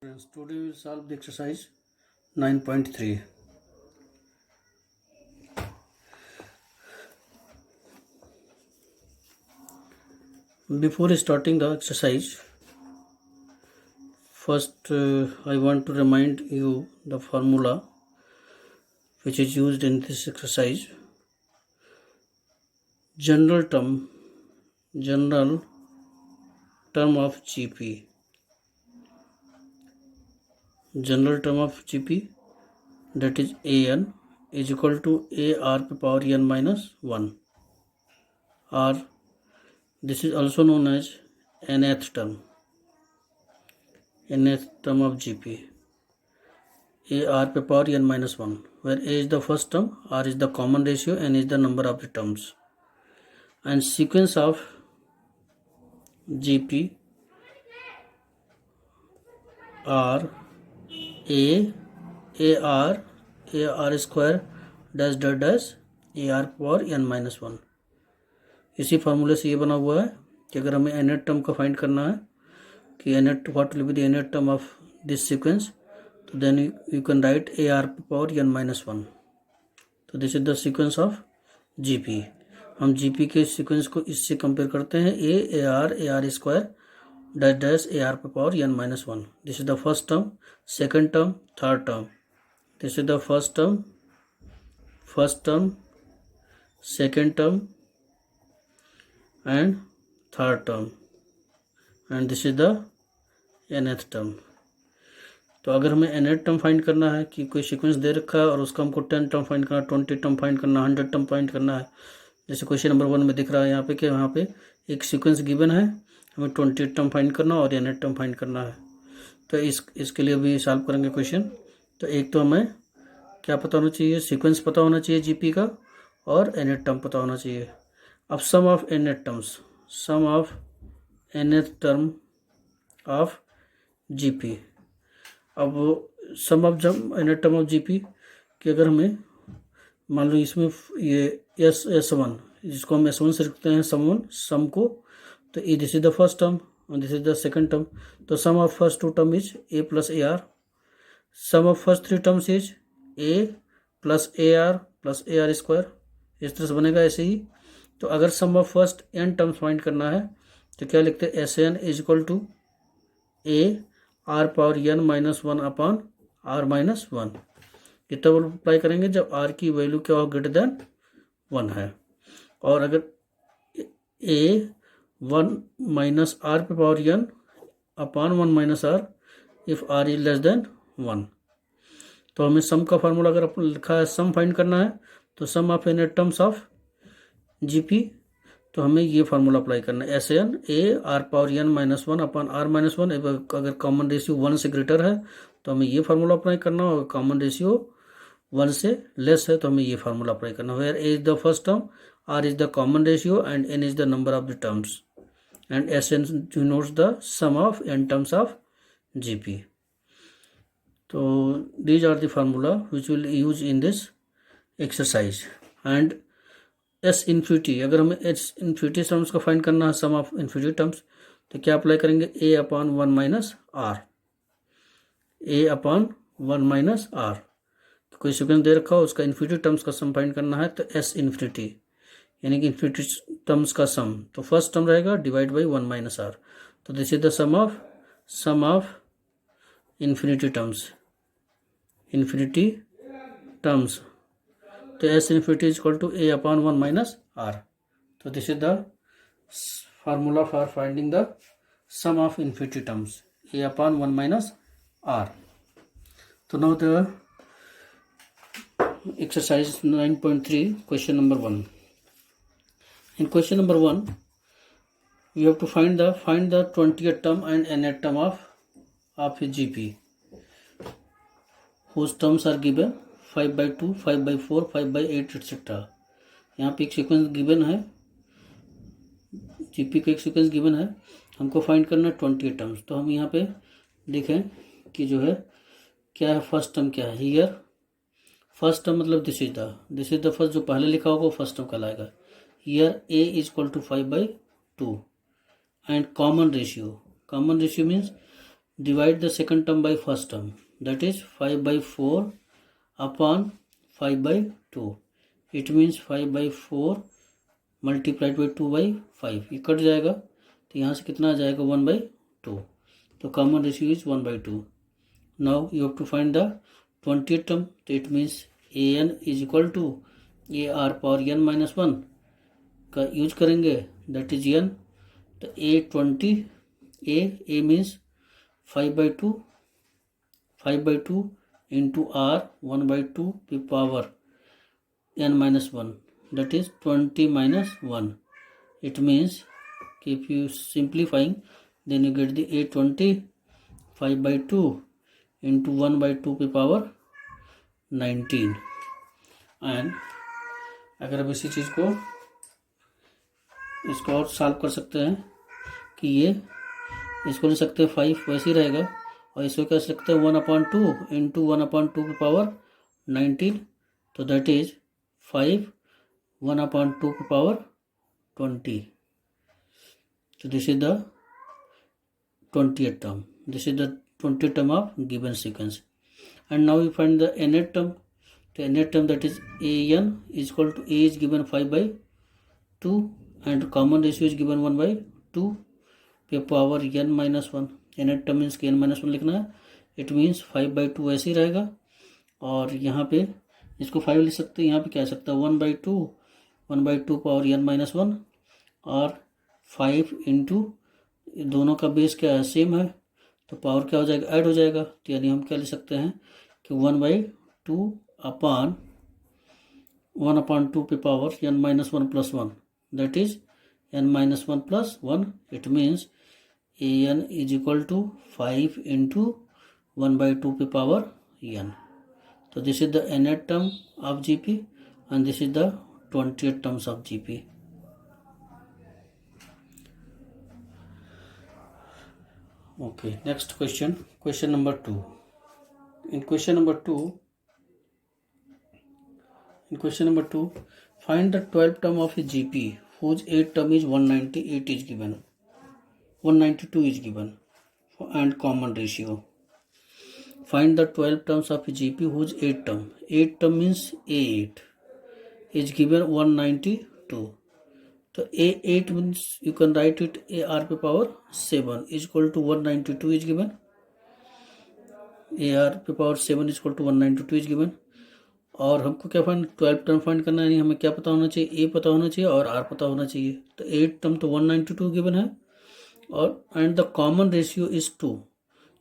Friends, today we will solve the exercise 9.3. Before starting the exercise, first I want to remind you the formula which is used in this exercise. General term of GP. General term of GP, that is AN, is equal to AR to power n minus 1, or this is also known as nth term of GP, AR to power n minus 1, where A is the first term, R is the common ratio, N is the number of the terms. And sequence of GP are A, AR square dash dash dash AR power n minus 1. इसी फार्मूले से ये बना हुआ है कि अगर हमें nth टर्म का फाइंड करना है कि what will be the nth term of this sequence, तो then you can write AR power n minus 1. तो this is the sequence of GP. हम GP के सीक्वेंस को इससे कंपेयर करते हैं AR square dash dash AR power n minus 1. This is the first term, second term, third term. This is the first term, second term and third term, and this is the nth term. तो अगर हमें nth term find करना है कि कोई sequence दे रखा है और उसका हमको 10 टर्म फाइंड करना, 20 टर्म फाइंड करना, 100 टर्म फाइंड करना है, जैसे क्वेश्चन नंबर 1 में दिख रहा है यहाँ पे कि यहाँ पे एक सीक्वेंस गिवन है, हमें 20 टर्म फाइंड करना और nth टर्म फाइंड करना है. तो इसके लिए भी सॉल्व करेंगे क्वेश्चन. तो एक तो हमें क्या पता होना चाहिए, सीक्वेंस पता होना चाहिए GP का, और nth टर्म पता होना चाहिए. अब sum of nth term of GP. अब sum of nth term of GP कि अगर हमें मान लो इसमें ये S1 जिसको हम S1 से लिखते हैं सम को, तो ये this is the first term और this is the second term. तो sum of first two term is A plus AR. Sum of first three terms is A plus AR square. इस तरह से बनेगा ऐसे ही. तो अगर sum of first n terms find करना है तो क्या लिखते हैं, SN is equal to AR power n minus 1 upon R minus 1. कितना अप्लाई करेंगे जब R की वैल्यू क्या हो, ग्रेटर देन 1 है. और अगर A 1 माइनस R पे power n upon 1 minus R if R is less than 1. तो हमें सम का फार्मूला अगर अपन लिखा है सम फाइंड करना है तो sum of nth terms of GP, तो हमें ये फार्मूला अप्लाई करना है, SN AR power n minus 1 upon R minus 1. अगर कॉमन रेशियो 1 से ग्रेटर है तो हमें ये फार्मूला अप्लाई करना, और कॉमन रेशियो 1 से लेस है तो हमें ये फार्मूला अप्लाई करना. Where A is the first term, R is the common ratio and N is the number of the terms, and SN denotes the sum of n terms of GP. तो these are the formula which will use in this exercise. And S infinity, अगर हमें S infinity terms का find करना है, सम of infinity terms, तो क्या apply करेंगे, A upon 1 minus R. A upon 1 minus R. तो कोई सीक्वेंस दे रखा हो उसका इन्फिनिटी टर्म्स का सम फाइंड करना है, तो S इन्फिनिटी यानी कि इन्फिनिटी टर्म्स का सम. तो फर्स्ट टर्म रहेगा डिवाइड बाई 1 माइनस R. तो this is the sum of infinity terms. तो S infinity is equal to A upon 1 minus R. तो this is the formula for finding the sum of infinity terms, A upon 1 minus R. तो now the exercise 9.3 question number 1. In question number 1 you have to find the 20th term and nth term of GP whose terms are given 5/2, 5/4, 5/8 etc. यहाँ पे एक sequence given है, GP का एक sequence given है, हमको find करना है 20 टर्म्स. तो हम यहाँ पे देखें कि जो है क्या है, फर्स्ट टर्म क्या है. हियर फर्स्ट टर्म मतलब दिस इज द फर्स्ट, जो पहले लिखा होगा वो फर्स्ट टर्म कहलाएगा. Here A is equal to 5/2 and common ratio means divide the second term by first term, that is 5 by 4 upon 5 by 2. It means 5 by 4 multiplied by 2 by 5. ये cut जाएगा तो यहाँ से कितना आ जाएगा 1 by 2. तो common ratio is 1 by 2. Now you have to find the 20th term. तो it means a n is equal to a r power n minus 1 का यूज करेंगे, दैट इज एन. तो A20 a means 5 by 2 into r 1 by 2 की power n minus 1, that is 20 minus 1. It means if you simplifying, then you get the 820 5 by 2 into 1 by 2 की power 19. And अगर अब इसी चीज़ को इसको और सॉल्व कर सकते हैं कि ये इसको ले सकते हैं 5 वैसे ही रहेगा, और इसको कर सकते हैं 1/2 इंटू 1/2 की पावर 19. तो दैट इज 5 1/2 की power 20. So this is the 20th term. This is the 20th term of given sequence. And now we find the nth term. The nth term, that is an is equal to a is given 5 by 2 and common ratio is given 1 by 2 पे power n minus 1. nth term means n minus 1 लिखना है. It means 5 by 2 ऐसे ही रहेगा, और यहाँ पे इसको 5 लिख सकते हैं, यहाँ पे क्या आ सकता है 1 by 2 पावर n माइनस 1, और 5 इंटू दोनों का बेस क्या है सेम है, तो पावर क्या हो जाएगा ऐड हो जाएगा. तो यानी हम क्या लिख सकते हैं कि 1/2 अपान 1/2 पे power n minus 1 plus 1, that is n minus 1 plus 1. It means a n is equal to 5 into 1/2 पे power n. So this is the nth term of GP and this is the 20th terms of GP. Okay, next question. Question number 2. In question number 2, find the 12th term of a GP whose 8th term is 198 is given. 192 is given and common ratio. Find the 12 terms of a GP whose 8th term. 8th term means A8 is given 192. So A8 means you can write it AR पे power 7 is equal to 192 is given. AR पे power 7 is equal to 192 is given. और हमको क्या find 12 term find करना है, हमें क्या पता होना चाहिए, A पता होना चाहिए और R पता होना चाहिए. तो 8 टर्म तो 192 गिवन है, और and the common ratio is 2.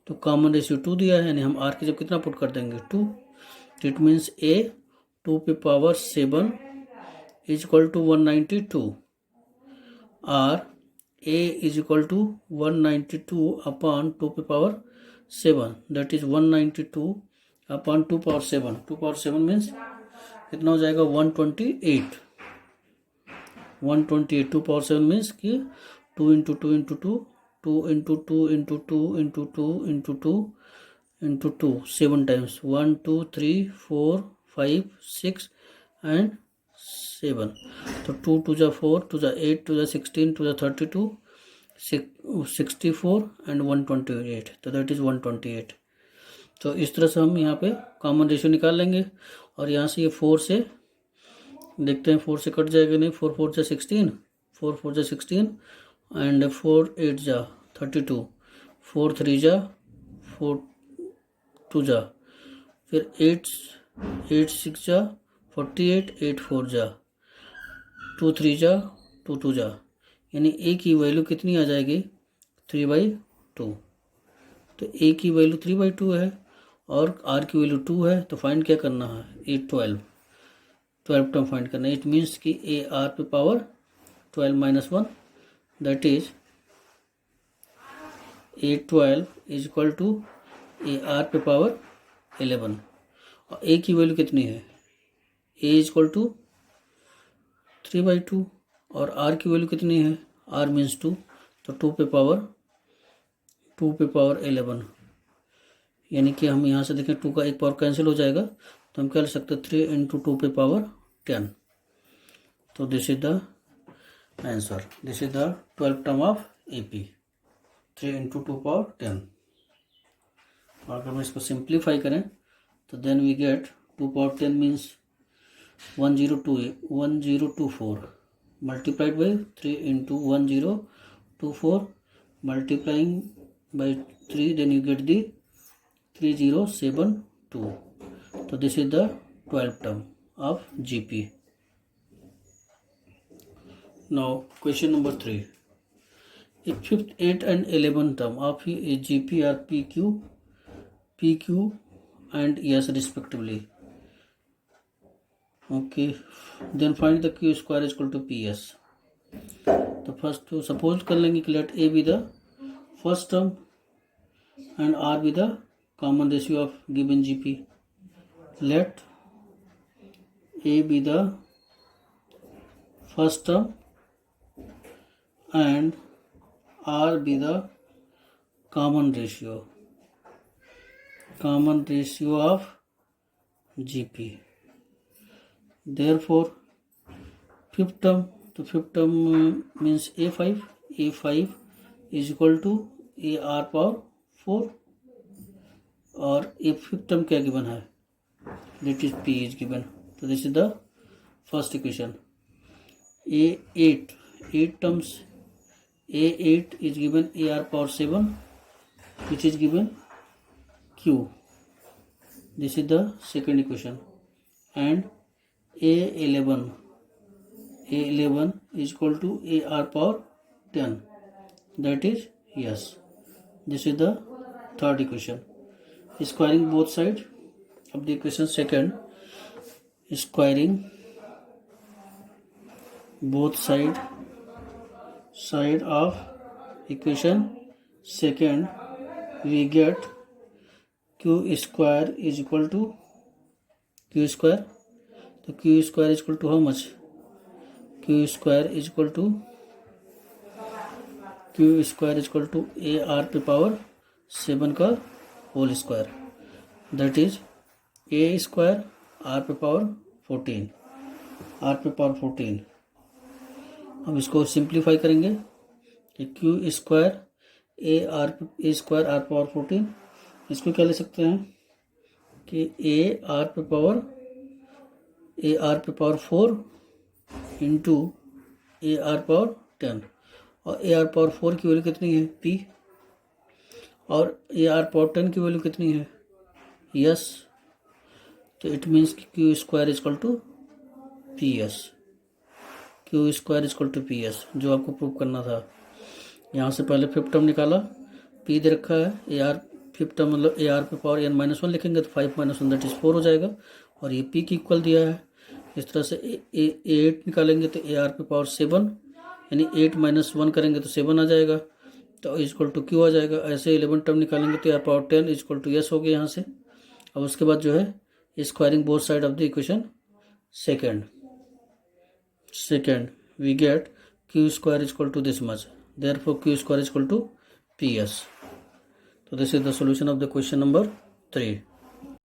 तो कॉमन रेशियो 2 दिया है, यानी हम आर की जब कितना पुट कर देंगे 2. तो इट मीन्स ए 2 पे power 7 is equal to 192, or a is equal to 192 upon 2 पे power 7, that is 192 upon 2 power 7. 2 power 7 means कितना हो जाएगा 128. 2 पावर 7 मीन्स कि 2 into 2 into 2 2 into 2 into 2 into 2 into 2 into 2 7 times 1 2 3 4 5 6 and 7. तो 2 2 जा 4 2 जा 8 2 जा 16 2 जा 32 64 एंड 128. तो दैट इज 128. तो इस तरह से हम यहाँ पे कॉमन रेशियो निकाल लेंगे, और यहाँ से ये 4 से देखते हैं 4 से कट जाएगा नहीं. 4 4 जा 16 4 4 जा 16 एंड 4 8 जा 32 4 3 जा 4 2 जा, फिर 8 6 जा 48 8 4 जा 2 3 जा 2 2 जा, यानी ए की वैल्यू कितनी आ जाएगी 3/2. तो ए की वैल्यू 3/2 है और आर की वैल्यू 2 है. तो फाइंड क्या करना है, ए 12 टर्म फाइंड करना है. इट मीन्स कि ए आर पे power 12 minus 1, that is A12 is equal to a r पे पावर 11. और ए की वैल्यू कितनी है, ए इज इक्वल टू 3/2 और आर की वैल्यू कितनी है, आर मीन्स 2. तो 2 पे पावर 11, यानी कि हम यहाँ से देखें 2 का एक पावर कैंसिल हो जाएगा, तो हम क्या लिख सकते हैं 3 इंटू 2 पे पावर 10. तो this is the answer. This is the 12th term of AP. 3 into 2 power 10. अगर हम इसको सिंप्लीफाई करें तो then we get 2 power 10 means 1024 multiplied by 3 into 1024 multiplying by 3 then you get the 3072. So this is the 12th term of GP. Now question number 3. If 5th, 8th and 11th term of GP are PQ and S respectively. Okay, then find the Q square is equal to PS. तो first तो suppose कर लेंगे कि late A be the first term and R be the common ratio of given GP. Let A be the first term and R be the common ratio of GP. Therefore fifth term means A5 is equal to AR power 4 और a fifth term क्या given है, that is p is given. तो this is the first equation. Eight terms A8 is given AR power 7 which is given Q. This is the second equation. And A11 is equal to AR power 10, that is yes. This is the third equation. Squaring both sides of the equation second, squaring both side of equation second, we get Q square is equal to Q square. तो Q square is equal to how much? Q square is equal to AR पे power 7 का whole square, that is A square R पे power 14. हम इसको simplify करेंगे कि Q square A square R power 14, इसको क्या ले सकते हैं कि A R पे पावर 4 इंटू AR पावर 10, और AR पावर 4 की वैल्यू कितनी है P, और AR पावर 10 की वैल्यू कितनी है यस. तो इट मीन्स कि Q square is equal to PS. जो आपको प्रूव करना था. यहाँ से पहले फिफ्थ टर्म निकाला, P दे रखा है, AR फिफ्थ टर्म मतलब AR पे पावर n-1 लिखेंगे तो 5 - 1 दैट इज 4 हो जाएगा, और ये P की इक्वल दिया है. इस तरह से A8 निकालेंगे तो AR पे पावर 7 यानी 8 - 1 करेंगे तो 7 आ जाएगा, तो इक्वल टू Q आ जाएगा. ऐसे 11 टर्म निकालेंगे तो AR power 10 equal to S हो गया यहाँ से. अब उसके बाद जो है squaring both side of the equation second we get Q square is equal to this much, therefore Q square is equal to PS. So this is the solution of the question number 3.